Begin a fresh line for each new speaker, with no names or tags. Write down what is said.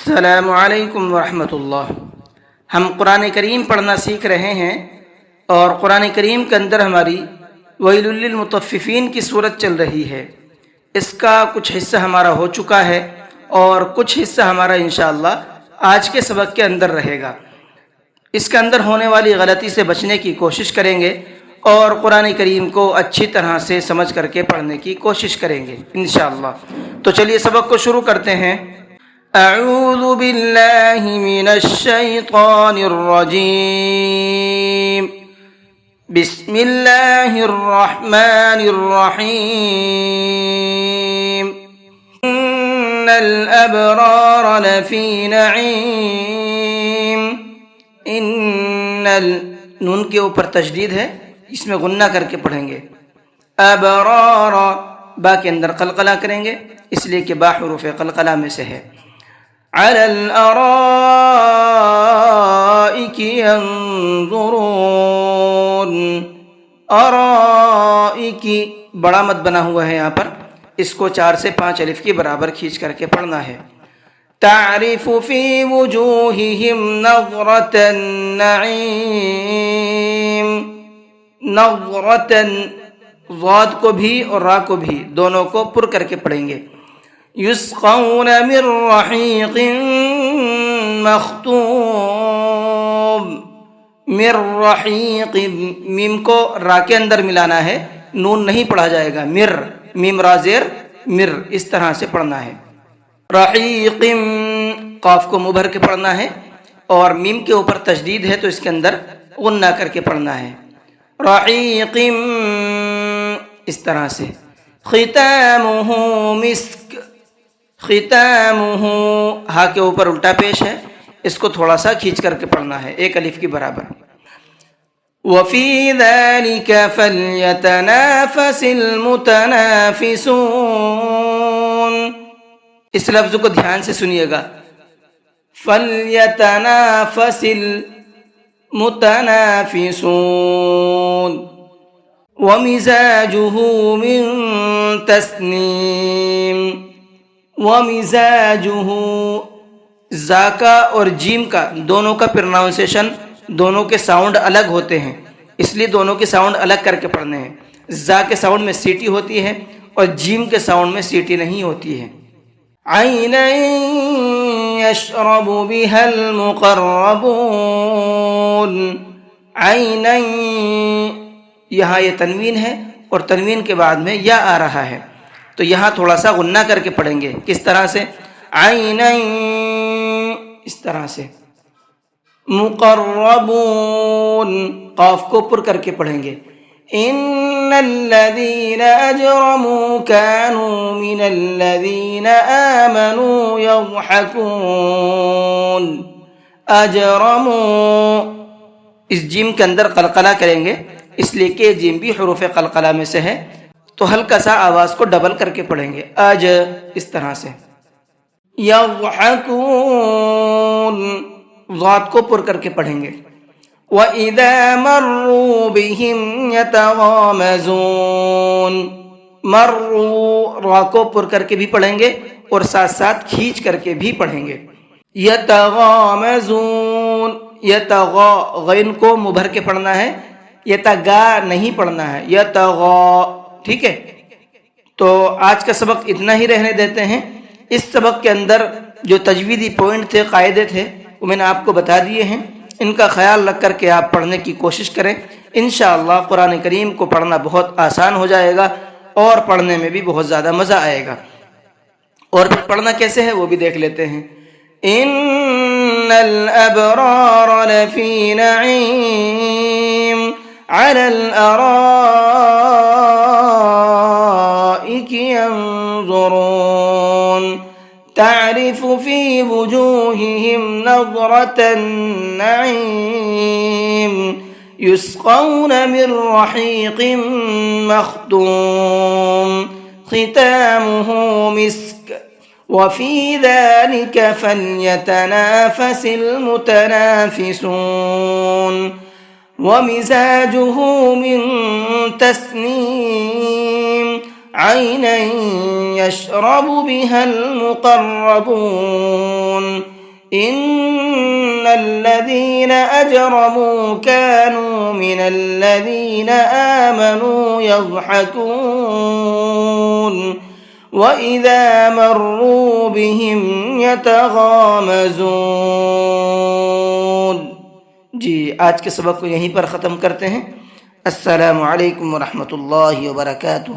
السلام علیکم ورحمۃ اللہ۔ ہم قرآن کریم پڑھنا سیکھ رہے ہیں اور قرآن کریم کے اندر ہماری ویل للمطففین کی صورت چل رہی ہے۔ اس کا کچھ حصہ ہمارا ہو چکا ہے اور کچھ حصہ ہمارا انشاءاللہ آج کے سبق کے اندر رہے گا۔ اس کے اندر ہونے والی غلطی سے بچنے کی کوشش کریں گے اور قرآن کریم کو اچھی طرح سے سمجھ کر کے پڑھنے کی کوشش کریں گے انشاءاللہ۔ تو چلیے سبق کو شروع کرتے ہیں۔ اعوذ باللہ من الشیطان الرجیم، بسم اللہ الرحمن الرحیم۔ ان الابرار لفی نعیم۔ نون کے اوپر تشدید ہے، اس میں غنہ کر کے پڑھیں گے۔ ابرار، با کے اندر قلقلہ کریں گے اس لیے کہ با حروف قلقلہ میں سے ہے۔ علی الارائک ینظرون، ارائک بڑا مد بنا ہوا ہے یہاں پر، اس کو 4 سے 5 الف کے برابر کھینچ کر کے پڑھنا ہے۔ تعرف فی وجوہہم نظرۃ النعیم، نظرۃ، ضاد کو بھی اور را کو بھی دونوں کو پر کر کے پڑھیں گے۔ یسقون من رحیق مختوم، من رحیق، میم کو را کے اندر ملانا ہے، نون نہیں پڑھا جائے گا۔ مر، میم را زیر مر، اس طرح سے پڑھنا ہے۔ رحیق، قاف کو مبھر کے پڑھنا ہے اور میم کے اوپر تشدید ہے تو اس کے اندر غنہ کر کے پڑھنا ہے۔ رحیق، اس طرح سے۔ ختامہ مسک، ختامہ، ہا کے اوپر الٹا پیش ہے، اس کو تھوڑا سا کھینچ کر کے پڑھنا ہے 1 الف کے برابر۔ وفی ذلک فلیتنافس المتنافسون، اس لفظ کو دھیان سے سنیے گا۔ فلیتنافس المتنافسون، ومزاجہ من تسنیم، ومزاجہ، زا کا اور جیم کا دونوں کا پروناؤنسیشن، دونوں کے ساؤنڈ الگ ہوتے ہیں، اس لیے دونوں کے ساؤنڈ الگ کر کے پڑھنے ہیں۔ زا کے ساؤنڈ میں سیٹی ہوتی ہے اور جیم کے ساؤنڈ میں سیٹی نہیں ہوتی ہے۔ عینا یشرب بها المقربون، عینا، یہاں یہ تنوین ہے اور تنوین کے بعد میں یا آ رہا ہے تو یہاں تھوڑا سا غنہ کر کے پڑھیں گے۔ کس طرح سے؟ عینا، اس طرح سے۔ مقربون، قاف کو پر کر کے پڑھیں گے۔ ان الذین اجرموا كانوا من الذین آمنوا يضحكون، اجرموا، اس جیم کے اندر قلقلہ کریں گے اس لیے کہ جیم بھی حروف قلقلہ میں سے ہے تو ہلکا سا آواز کو ڈبل کر کے پڑھیں گے۔ اج، اس طرح سے۔ یضحکون، ضاد کو پر کر کے پڑھیں گے۔ وَإِذَا مَرُّوا بِهِمْ يَتَغَامَزُونَ، مروا، را کو پر کر کے بھی پڑھیں گے اور ساتھ ساتھ کھینچ کر کے بھی پڑھیں گے۔ یتغامزون، یتغا، غین کو مبھر کے پڑھنا ہے، یتگا نہیں پڑھنا ہے، یتغا، ٹھیک ہے۔ تو آج کا سبق اتنا ہی رہنے دیتے ہیں۔ اس سبق کے اندر جو تجویدی پوائنٹ تھے، قاعدے تھے، وہ میں نے آپ کو بتا دیے ہیں، ان کا خیال رکھ کر کے آپ پڑھنے کی کوشش کریں۔ انشاءاللہ قرآن کریم کو پڑھنا بہت آسان ہو جائے گا اور پڑھنے میں بھی بہت زیادہ مزہ آئے گا۔ اور پھر پڑھنا کیسے ہے وہ بھی دیکھ لیتے ہیں۔ ان الابرار لفی نعیم، علی الارائک ینظرون، تعرف فی وجوہہم نظرۃ النعیم، یسقون من رحیق مختوم، ختامہ مسک، وفی ذلک فلیتنافس المتنافسون، ومزاجہ من تسنیم، عینا یشرب بها المقربون، إن الذين أجرموا كانوا من الذين آمنوا يضحكون وإذا مروا بهم يتغامزون. جی آج کے سبق کو یہیں پر ختم کرتے ہیں. السلام علیکم ورحمۃ اللہ وبرکاتہ.